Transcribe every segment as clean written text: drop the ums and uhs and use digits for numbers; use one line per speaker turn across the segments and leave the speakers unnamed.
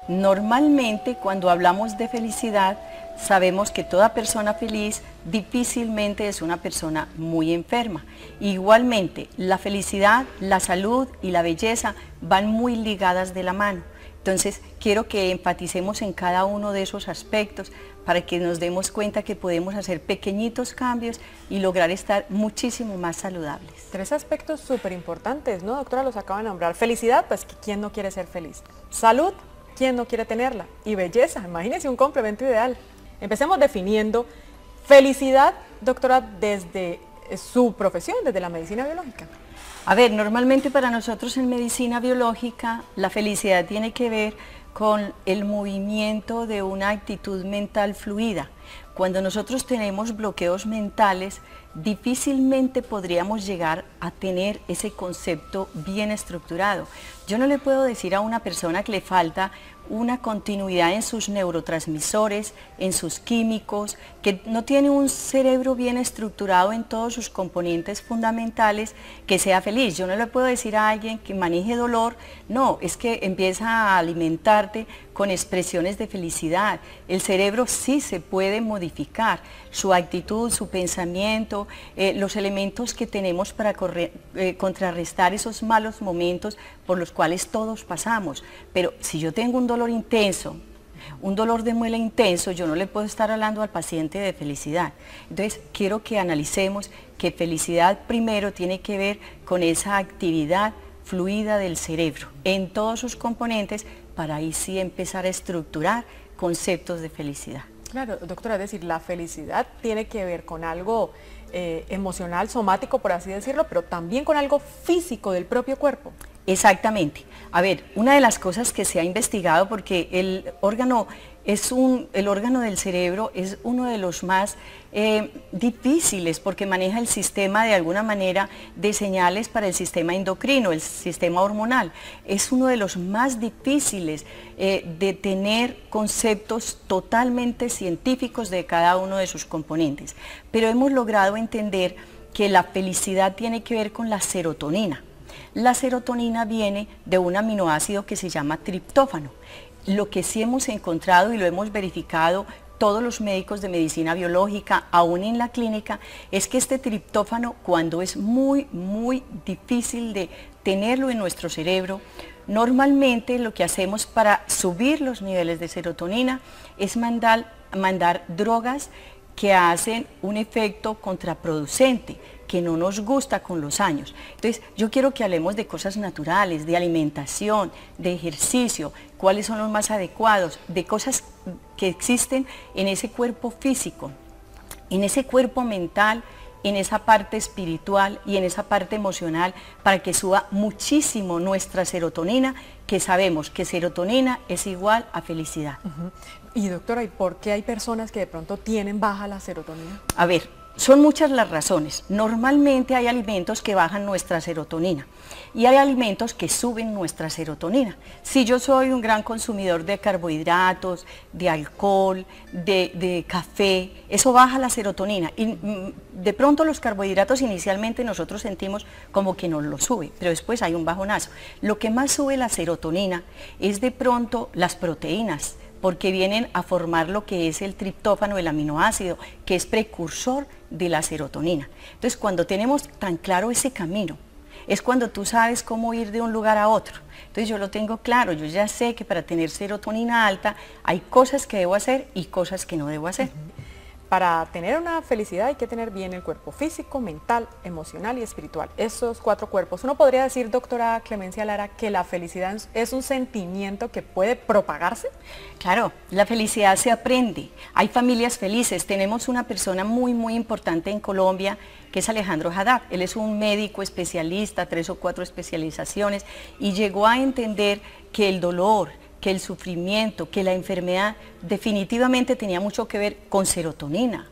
Normalmente cuando hablamos de felicidad, sabemos que toda persona feliz difícilmente es una persona muy enferma. Igualmente, la felicidad, la salud y la belleza van muy ligadas de la mano. Entonces, quiero que enfaticemos en cada uno de esos aspectos para que nos demos cuenta que podemos hacer pequeñitos cambios y lograr estar muchísimo más saludables.
Tres aspectos súper importantes, ¿no, doctora? Los acaba de nombrar. Felicidad, pues, ¿quién no quiere ser feliz? Salud, ¿quién no quiere tenerla? Y belleza, imagínense un complemento ideal. Empecemos definiendo felicidad, doctora, desde su profesión, desde la medicina biológica.
A ver, normalmente para nosotros en medicina biológica la felicidad tiene que ver con el movimiento de una actitud mental fluida. Cuando nosotros tenemos bloqueos mentales, difícilmente podríamos llegar a tener ese concepto bien estructurado. Yo no le puedo decir a una persona que le falta una continuidad en sus neurotransmisores, en sus químicos, que no tiene un cerebro bien estructurado en todos sus componentes fundamentales, que sea feliz. Yo no le puedo decir a alguien que maneje dolor, no, es que empieza a alimentarte con expresiones de felicidad. El cerebro sí se puede modificar, su actitud, su pensamiento, los elementos que tenemos para contrarrestar esos malos momentos por los cuales todos pasamos. Pero si yo tengo un dolor intenso, un dolor de muela intenso, yo no le puedo estar hablando al paciente de felicidad. Entonces, quiero que analicemos que felicidad primero tiene que ver con esa actividad fluida del cerebro en todos sus componentes, para ahí sí empezar a estructurar conceptos de felicidad.
Claro, doctora, es decir, la felicidad tiene que ver con algo emocional, somático, por así decirlo, pero también con algo físico del propio cuerpo.
Exactamente. A ver, una de las cosas que se ha investigado, porque el órgano del cerebro es uno de los más difíciles, porque maneja el sistema de alguna manera de señales para el sistema endocrino, el sistema hormonal. Es uno de los más difíciles de tener conceptos totalmente científicos de cada uno de sus componentes. Pero hemos logrado entender que la felicidad tiene que ver con la serotonina. La serotonina viene de un aminoácido que se llama triptófano. Lo que sí hemos encontrado y lo hemos verificado todos los médicos de medicina biológica, aún en la clínica, es que este triptófano, cuando es muy difícil de tenerlo en nuestro cerebro, normalmente lo que hacemos para subir los niveles de serotonina es mandar drogas que hacen un efecto contraproducente, que no nos gusta con los años. Entonces, yo quiero que hablemos de cosas naturales, de alimentación, de ejercicio, cuáles son los más adecuados, de cosas que existen en ese cuerpo físico, en ese cuerpo mental, en esa parte espiritual y en esa parte emocional, para que suba muchísimo nuestra serotonina, que sabemos que serotonina es igual a felicidad.
Y doctora, ¿y por qué hay personas que de pronto tienen baja la serotonina?
A ver, son muchas las razones. Normalmente hay alimentos que bajan nuestra serotonina y hay alimentos que suben nuestra serotonina. Si yo soy un gran consumidor de carbohidratos, de alcohol, de café, eso baja la serotonina. Y de pronto los carbohidratos inicialmente nosotros sentimos como que nos lo sube, pero después hay un bajonazo. Lo que más sube la serotonina es de pronto las proteínas, porque vienen a formar lo que es el triptófano, el aminoácido, que es precursor de la serotonina. Entonces, cuando tenemos tan claro ese camino, es cuando tú sabes cómo ir de un lugar a otro. Entonces, yo lo tengo claro, yo ya sé que para tener serotonina alta hay cosas que debo hacer y cosas que no debo hacer.
Para tener una felicidad hay que tener bien el cuerpo físico, mental, emocional y espiritual. Esos 4 cuerpos. Uno podría decir, doctora Clemencia Lara, que la felicidad es un sentimiento que puede propagarse.
Claro, la felicidad se aprende. Hay familias felices. Tenemos una persona muy importante en Colombia, que es Alejandro Haddad. Él es un médico especialista, 3 o 4 especializaciones, y llegó a entender que el dolor, que el sufrimiento, que la enfermedad definitivamente tenía mucho que ver con serotonina,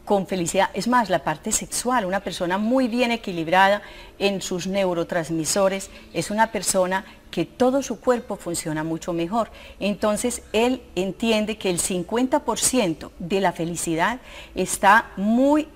con felicidad. Es más, la parte sexual, una persona muy bien equilibrada en sus neurotransmisores, es una persona que todo su cuerpo funciona mucho mejor. Entonces, él entiende que el 50% de la felicidad está muy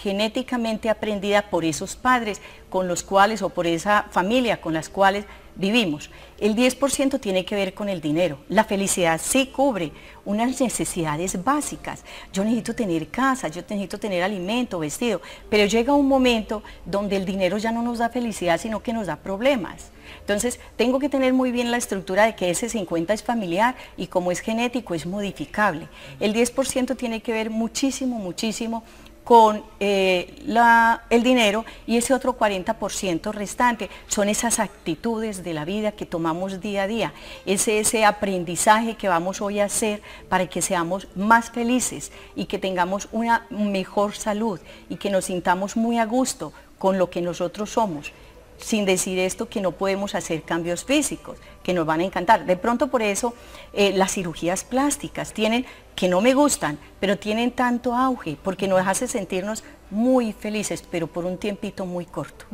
genéticamente aprendida por esos padres con los cuales, o por esa familia con las cuales vivimos. El 10% tiene que ver con el dinero. La felicidad sí cubre unas necesidades básicas. Yo necesito tener casa, yo necesito tener alimento, vestido, pero llega un momento donde el dinero ya no nos da felicidad, sino que nos da problemas. Entonces, tengo que tener muy bien la estructura de que ese 50% es familiar y como es genético, es modificable. El 10% tiene que ver muchísimo, muchísimo con el dinero, y ese otro 40% restante son esas actitudes de la vida que tomamos día a día, ese aprendizaje que vamos hoy a hacer para que seamos más felices y que tengamos una mejor salud y que nos sintamos muy a gusto con lo que nosotros somos. Sin decir esto que no podemos hacer cambios físicos, que nos van a encantar. De pronto por eso las cirugías plásticas que no me gustan, pero tienen tanto auge, porque nos hace sentirnos muy felices, pero por un tiempito muy corto.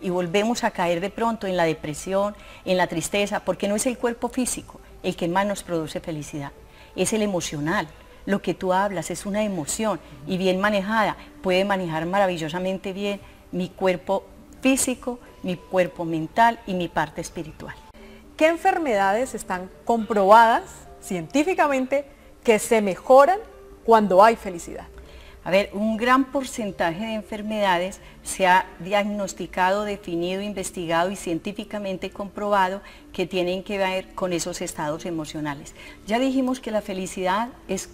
Y volvemos a caer de pronto en la depresión, en la tristeza, porque no es el cuerpo físico el que más nos produce felicidad, es el emocional. Lo que tú hablas es una emoción y bien manejada puede manejar maravillosamente bien mi cuerpo físico, mi cuerpo mental y mi parte espiritual.
¿Qué enfermedades están comprobadas científicamente que se mejoran cuando hay felicidad?
A ver, un gran porcentaje de enfermedades se ha diagnosticado, definido, investigado y científicamente comprobado que tienen que ver con esos estados emocionales. Ya dijimos que la felicidad es,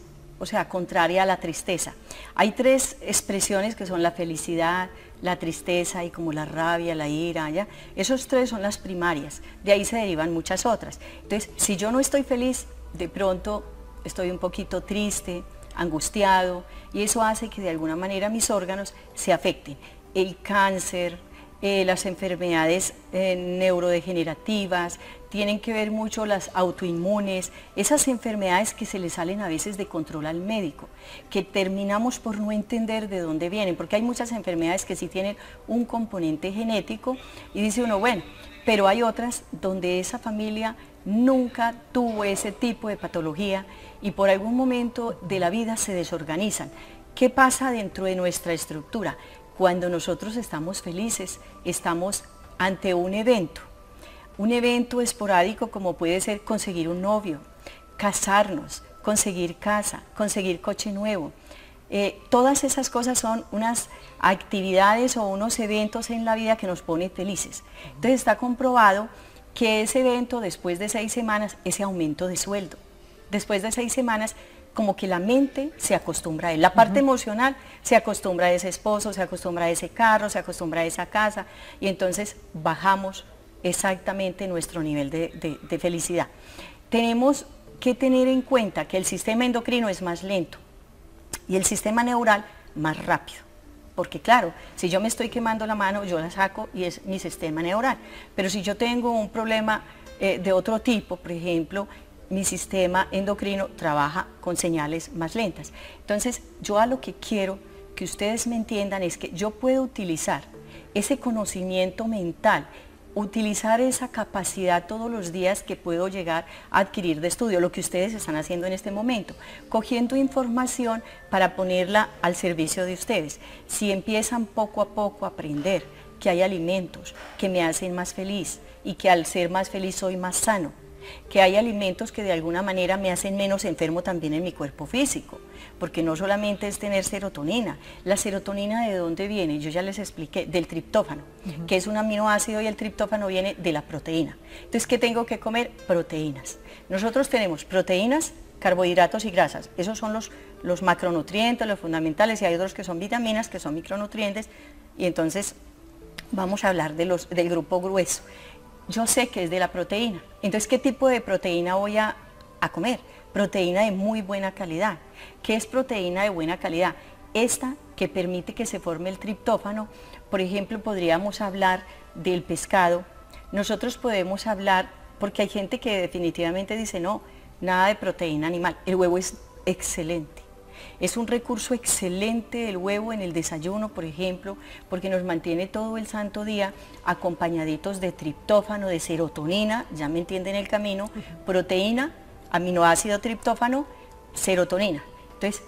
contraria a la tristeza. Hay 3 expresiones que son la felicidad, la tristeza y como la rabia, la ira, ¿ya? Esos 3 son las primarias, de ahí se derivan muchas otras. Entonces, si yo no estoy feliz, de pronto estoy un poquito triste, angustiado, y eso hace que de alguna manera mis órganos se afecten. El cáncer, las enfermedades neurodegenerativas, tienen que ver mucho las autoinmunes, esas enfermedades que se le salen a veces de control al médico, que terminamos por no entender de dónde vienen, porque hay muchas enfermedades que sí tienen un componente genético y dice uno, bueno, pero hay otras donde esa familia nunca tuvo ese tipo de patología y por algún momento de la vida se desorganizan. ¿Qué pasa dentro de nuestra estructura? Cuando nosotros estamos felices, estamos ante un evento esporádico como puede ser conseguir un novio, casarnos, conseguir casa, conseguir coche nuevo. Todas esas cosas son unas actividades o unos eventos en la vida que nos ponen felices. Entonces está comprobado que ese evento, después de 6 semanas, ese aumento de sueldo, después de 6 semanas, como que la mente se acostumbra a él. La parte emocional se acostumbra a ese esposo, se acostumbra a ese carro, se acostumbra a esa casa, y entonces bajamos exactamente nuestro nivel de felicidad. Tenemos que tener en cuenta que el sistema endocrino es más lento y el sistema neural más rápido. Porque claro, si yo me estoy quemando la mano, yo la saco y es mi sistema neural. Pero si yo tengo un problema de otro tipo, por ejemplo, mi sistema endocrino trabaja con señales más lentas. Entonces, yo a lo que quiero que ustedes me entiendan es que yo puedo utilizar ese conocimiento mental, utilizar esa capacidad todos los días que puedo llegar a adquirir de estudio, lo que ustedes están haciendo en este momento, cogiendo información para ponerla al servicio de ustedes. Si empiezan poco a poco a aprender que hay alimentos que me hacen más feliz y que al ser más feliz soy más sano, que hay alimentos que de alguna manera me hacen menos enfermo también en mi cuerpo físico, porque no solamente es tener serotonina. La serotonina, ¿de dónde viene? Yo ya les expliqué, del triptófano, que es un aminoácido, y el triptófano viene de la proteína. Entonces, ¿qué tengo que comer? Proteínas. Nosotros tenemos proteínas, carbohidratos y grasas. Esos son los macronutrientes, los fundamentales, y hay otros que son vitaminas, que son micronutrientes, y entonces vamos a hablar del grupo grueso. Yo sé que es de la proteína. Entonces, ¿qué tipo de proteína voy a comer? Proteína de muy buena calidad. ¿Qué es proteína de buena calidad? Esta que permite que se forme el triptófano. Por ejemplo, podríamos hablar del pescado. Nosotros podemos hablar, porque hay gente que definitivamente dice, no, nada de proteína animal. El huevo es excelente. Es un recurso excelente el huevo en el desayuno, por ejemplo, porque nos mantiene todo el santo día acompañaditos de triptófano, de serotonina, ya me entienden el camino, proteína, aminoácido triptófano, serotonina. Entonces,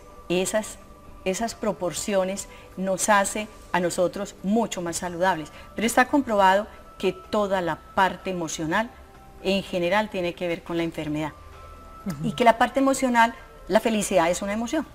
esas proporciones nos hace a nosotros mucho más saludables. Pero está comprobado que toda la parte emocional en general tiene que ver con la enfermedad. Y que la parte emocional, la felicidad es una emoción.